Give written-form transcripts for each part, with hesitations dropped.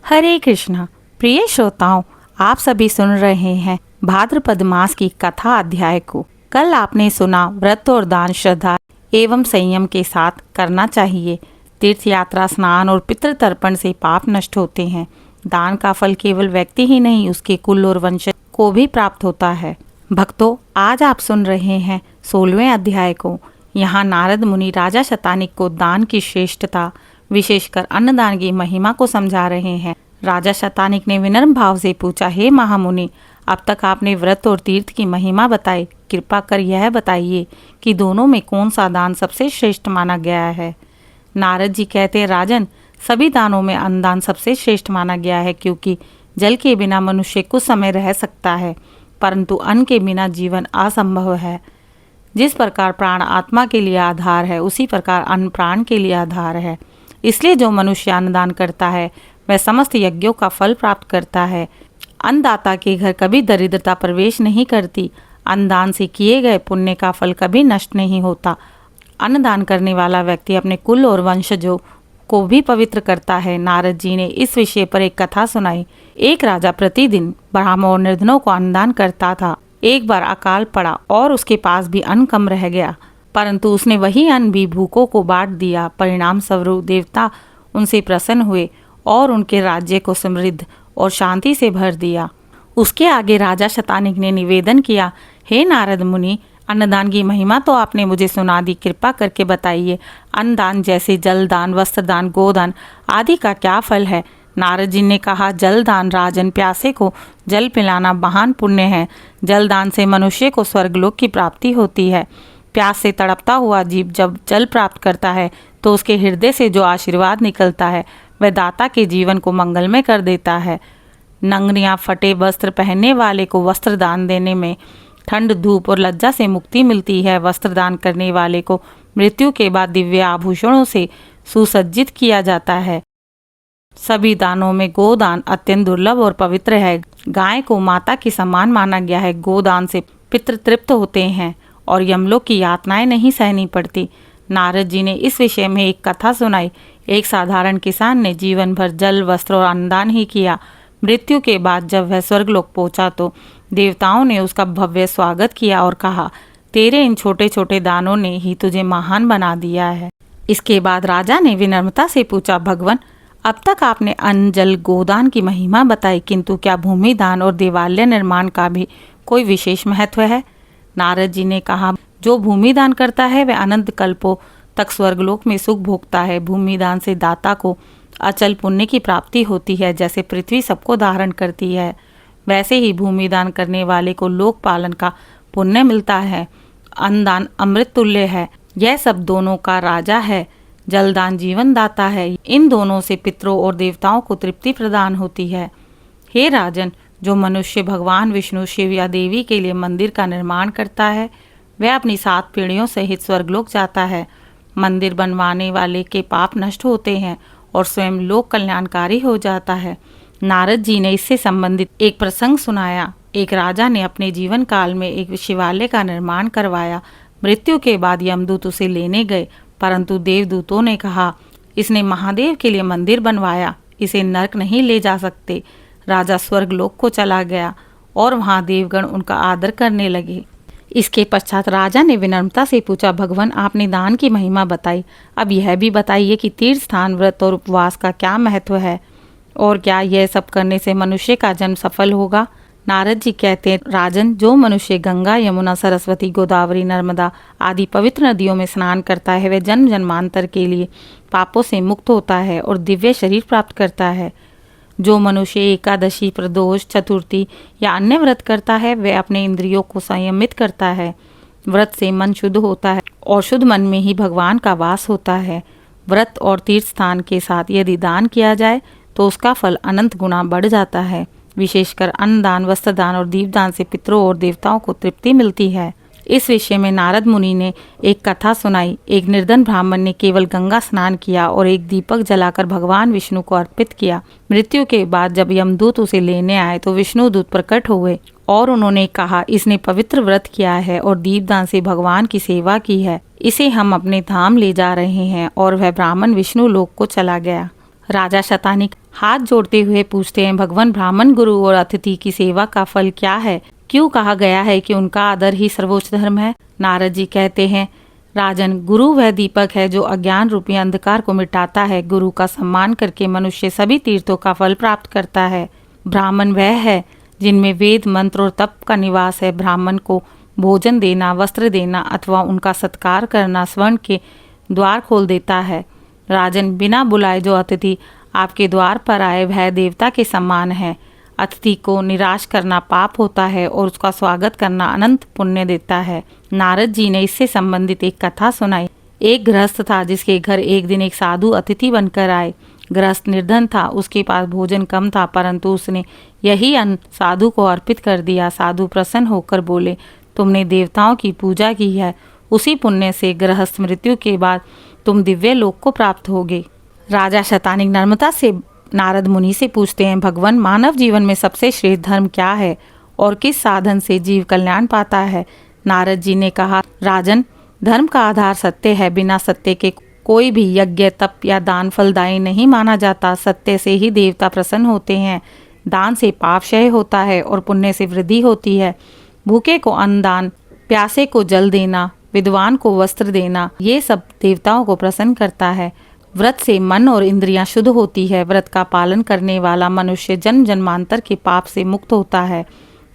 हरे कृष्णा। प्रिय श्रोताओं, आप सभी सुन रहे हैं भाद्रपद मास की कथा अध्याय को। कल आपने सुना व्रत और दान श्रद्धा एवं संयम के साथ करना चाहिए। तीर्थ यात्रा, स्नान और पितृ तर्पण से पाप नष्ट होते हैं। दान का फल केवल व्यक्ति ही नहीं, उसके कुल और वंश को भी प्राप्त होता है। भक्तों, आज आप सुन रहे हैं 16वें अध्याय को। यहाँ नारद मुनि राजा शतानिक को दान की श्रेष्ठता, विशेषकर अन्नदान की महिमा को समझा रहे हैं। राजा शतानिक ने विनम्र भाव से पूछा, हे महामुनि, अब तक आपने व्रत और तीर्थ की महिमा बताई, कृपा कर यह बताइए कि दोनों में कौन सा दान सबसे श्रेष्ठ माना गया है। नारद जी कहते, राजन, सभी दानों में अन्नदान सबसे श्रेष्ठ माना गया है, क्योंकि जल के बिना मनुष्य कुछ समय रह सकता है, परंतु अन्न के बिना जीवन असंभव है। जिस प्रकार प्राण आत्मा के लिए आधार है, उसी प्रकार अन्न प्राण के लिए आधार है। इसलिए जो मनुष्य अन्नदान करता है वह समस्त यज्ञों का फल प्राप्त करता है। अन्नदाता के घर कभी दरिद्रता प्रवेश नहीं करती। अन्नदान से किए गए पुण्य का फल कभी नष्ट नहीं होता। अन्नदान करने वाला व्यक्ति अपने कुल और वंशजों को भी पवित्र करता है। नारद जी ने इस विषय पर एक कथा सुनाई। एक राजा प्रतिदिन ब्राह्मणों और निर्धनों को अन्नदान करता था। एक बार अकाल पड़ा और उसके पास भी अन्न कम रह गया, परंतु उसने वही अन्न भी भूखों को बांट दिया। परिणाम स्वरूप देवता उनसे प्रसन्न हुए और उनके राज्य को समृद्ध और शांति से भर दिया। उसके आगे राजा शतानिक ने निवेदन किया, हे नारद मुनि, अन्नदान की महिमा तो आपने मुझे सुना दी, कृपा करके बताइए, अन्नदान जैसे जलदान, वस्त्रदान, गोदान आदि का क्या फल है। नारद जी ने कहा, जलदान राजन, प्यासे को जल पिलाना महान पुण्य है। जलदान से मनुष्य को स्वर्गलोक की प्राप्ति होती है। प्यास से तड़पता हुआ जीव जब जल प्राप्त करता है तो उसके हृदय से जो आशीर्वाद निकलता है वह दाता के जीवन को मंगलमय कर देता है। नंग या फटे वस्त्र पहनने वाले को वस्त्र दान देने में ठंड, धूप और लज्जा से मुक्ति मिलती है। वस्त्र दान करने वाले को मृत्यु के बाद दिव्य आभूषणों से सुसज्जित किया जाता है। सभी दानों में गोदान अत्यंत दुर्लभ और पवित्र है। गाय को माता के समान माना गया है। गोदान से पितृ तृप्त होते हैं और यमलोक की यातनाएं नहीं सहनी पड़ती। नारद जी ने इस विषय में एक कथा सुनाई। एक साधारण किसान ने जीवन भर जल, वस्त्र और अन्नदान ही किया। मृत्यु के बाद जब वह स्वर्गलोक पहुंचा तो देवताओं ने उसका भव्य स्वागत किया और कहा, तेरे इन छोटे छोटे दानों ने ही तुझे महान बना दिया है। इसके बाद राजा ने विनम्रता से पूछा, भगवान, अब तक आपने अन्न, जल, गोदान की महिमा बताई, किंतु क्या भूमि दान और देवालय निर्माण का भी कोई विशेष महत्व है। नारद जी ने कहा, जो भूमि दान करता है वह अनंत कल्पों तक स्वर्गलोक में सुख भोगता है। भूमि दान से दाता को अचल पुण्य की प्राप्ति होती है। जैसे पृथ्वी सबको धारण करती है, वैसे ही भूमि दान करने वाले को लोक पालन का पुण्य मिलता है। अन्नदान अमृत तुल्य है, यह सब दोनों का राजा है। जलदान जीवन दाता है, इन दोनों से पितरों और देवताओं को तृप्ति प्रदान होती है। हे राजन, जो मनुष्य भगवान विष्णु, शिव या देवी के लिए मंदिर का निर्माण करता है वह अपनी 7 पीढ़ियों सहित स्वर्गलोक जाता है। मंदिर बनवाने वाले के पाप नष्ट होते हैं और स्वयं लोक कल्याणकारी हो जाता है। नारद जी ने इससे संबंधित एक प्रसंग सुनाया। एक राजा ने अपने जीवन काल में एक शिवालय का निर्माण करवाया। मृत्यु के बाद यमदूत उसे लेने गए, परंतु देवदूतों ने कहा, इसने महादेव के लिए मंदिर बनवाया, इसे नरक नहीं ले जा सकते। राजा स्वर्गलोक को चला गया और वहाँ देवगण उनका आदर करने लगे। इसके पश्चात राजा ने विनम्रता से पूछा, भगवान, आपने दान की महिमा बताई, अब यह भी बताइए कि तीर्थ स्थान, व्रत और उपवास का क्या महत्व है, और क्या यह सब करने से मनुष्य का जन्म सफल होगा। नारद जी कहते हैं, राजन, जो मनुष्य गंगा, यमुना, सरस्वती, गोदावरी, नर्मदा आदि पवित्र नदियों में स्नान करता है वह जन्म जन्मांतर के लिए पापों से मुक्त होता है और दिव्य शरीर प्राप्त करता है। जो मनुष्य एकादशी, प्रदोष, चतुर्थी या अन्य व्रत करता है वह अपने इंद्रियों को संयमित करता है। व्रत से मन शुद्ध होता है और शुद्ध मन में ही भगवान का वास होता है। व्रत और तीर्थ स्थान के साथ यदि दान किया जाए तो उसका फल अनंत गुना बढ़ जाता है। विशेषकर अन्नदान, वस्त्रदान और दीपदान से पितरों और देवताओं को तृप्ति मिलती है। इस विषय में नारद मुनि ने एक कथा सुनाई। एक निर्धन ब्राह्मण ने केवल गंगा स्नान किया और एक दीपक जलाकर भगवान विष्णु को अर्पित किया। मृत्यु के बाद जब यमदूत उसे लेने आए तो विष्णु दूत प्रकट हुए और उन्होंने कहा, इसने पवित्र व्रत किया है और दीपदान से भगवान की सेवा की है, इसे हम अपने धाम ले जा रहे हैं। और वह ब्राह्मण विष्णु लोक को चला गया। राजा शतानिक हाथ जोड़ते हुए पूछते हैं, भगवान, ब्राह्मण, गुरु और अतिथि की सेवा का फल क्या है? क्यों कहा गया है कि उनका आदर ही सर्वोच्च धर्म है? नारद जी कहते हैं, राजन, गुरु वह दीपक है जो अज्ञान रूपी अंधकार को मिटाता है। गुरु का सम्मान करके मनुष्य सभी तीर्थों का फल प्राप्त करता है। ब्राह्मण वह है जिनमें वेद, मंत्र और तप का निवास है। ब्राह्मण को भोजन देना, वस्त्र देना अथवा उनका सत्कार करना स्वर्ण के द्वार खोल देता है। राजन, बिना बुलाए जो अतिथि आपके द्वार पर आए वह देवता के समान है। अतिथि को निराश करना पाप होता है और उसका स्वागत करना अनंत पुण्य देता है। नारद जी ने इससे संबंधित एक कथा सुनाई। एक गृहस्थ था जिसके घर एक दिन एक साधु अतिथि बनकर आए। गृहस्थ निर्धन था, उसके पास भोजन कम था, परंतु उसने यही अन्न साधु को अर्पित कर दिया। साधु प्रसन्न होकर बोले, तुमने देवताओं की पूजा की है, उसी पुण्य से गृहस्थ मृत्यु के बाद तुम दिव्य लोक को प्राप्त होगे। राजा शतानिक नम्रता से नारद मुनि से पूछते हैं, भगवान, मानव जीवन में सबसे श्रेष्ठ धर्म क्या है और किस साधन से जीव कल्याण पाता है? नारद जी ने कहा, राजन, धर्म का आधार सत्य है। बिना सत्य के कोई भी यज्ञ, तप या दान फलदायी नहीं माना जाता। सत्य से ही देवता प्रसन्न होते हैं। दान से पाप क्षय होता है और पुण्य से वृद्धि होती है। भूखे को अन्न दान, प्यासे को जल देना, विद्वान को वस्त्र देना, ये सब देवताओं को प्रसन्न करता है। व्रत से मन और इंद्रियां शुद्ध होती है। व्रत का पालन करने वाला मनुष्य जन्म जन्मांतर के पाप से मुक्त होता है।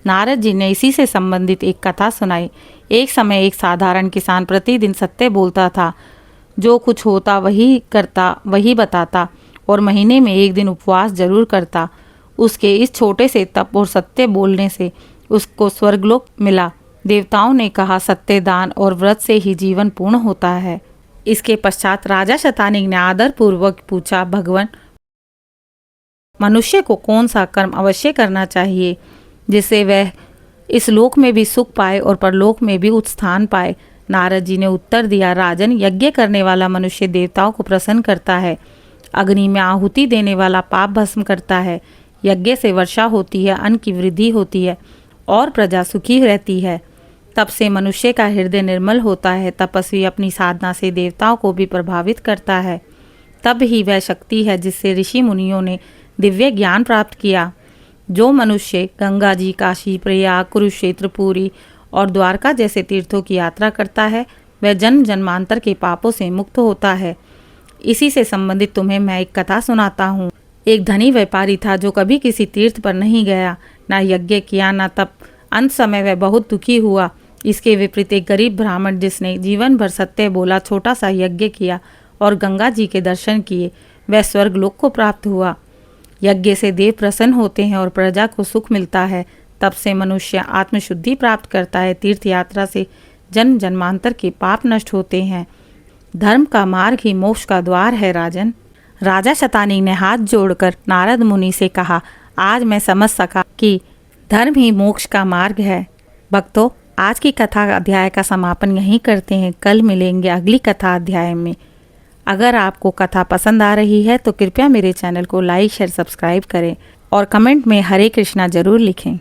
नारद जी ने इसी से संबंधित एक कथा सुनाई। एक समय एक साधारण किसान प्रतिदिन सत्य बोलता था। जो कुछ होता वही करता, वही बताता और महीने में एक दिन उपवास जरूर करता। उसके इस छोटे से तप और सत्य बोलने से उसको स्वर्गलोक मिला। देवताओं ने कहा, सत्य, दान और व्रत से ही जीवन पूर्ण होता है। इसके पश्चात राजा शतानिक ने आदर पूर्वक पूछा, भगवान, मनुष्य को कौन सा कर्म अवश्य करना चाहिए जिससे वह इस लोक में भी सुख पाए और परलोक में भी उच्च स्थान पाए? नारद जी ने उत्तर दिया, राजन, यज्ञ करने वाला मनुष्य देवताओं को प्रसन्न करता है। अग्नि में आहुति देने वाला पाप भस्म करता है। यज्ञ से वर्षा होती है, अन्न की वृद्धि होती है और प्रजा सुखी रहती है। तप से मनुष्य का हृदय निर्मल होता है। तपस्वी अपनी साधना से देवताओं को भी प्रभावित करता है। तब ही वह शक्ति है जिससे ऋषि मुनियों ने दिव्य ज्ञान प्राप्त किया। जो मनुष्य गंगा जी, काशी, प्रयाग, कुरुक्षेत्र, पुरी और द्वारका जैसे तीर्थों की यात्रा करता है वह जन्म जन्मांतर के पापों से मुक्त होता है। इसी से संबंधित तुम्हें मैं एक कथा सुनाता हूँ। एक धनी व्यापारी था जो कभी किसी तीर्थ पर नहीं गया, ना यज्ञ किया, ना तप। अंत समय वह बहुत दुखी हुआ। इसके विपरीत एक गरीब ब्राह्मण जिसने जीवन भर सत्य बोला, छोटा सा यज्ञ किया और गंगा जी के दर्शन किए, वह स्वर्गलोक को प्राप्त हुआ। यज्ञ से देव प्रसन्न होते हैं और प्रजा को सुख मिलता है। तब से मनुष्य आत्मशुद्धि प्राप्त करता है। तीर्थ यात्रा से जन्म जन्मांतर के पाप नष्ट होते हैं। धर्म का मार्ग ही मोक्ष का द्वार है। राजन, राजा शतानिक ने हाथ जोड़कर नारद मुनि से कहा, आज मैं समझ सका कि धर्म ही मोक्ष का मार्ग है। भक्तों, आज की कथा अध्याय का समापन यहीं करते हैं। कल मिलेंगे अगली कथा अध्याय में। अगर आपको कथा पसंद आ रही है तो कृपया मेरे चैनल को लाइक, शेयर, सब्सक्राइब करें और कमेंट में हरे कृष्णा जरूर लिखें।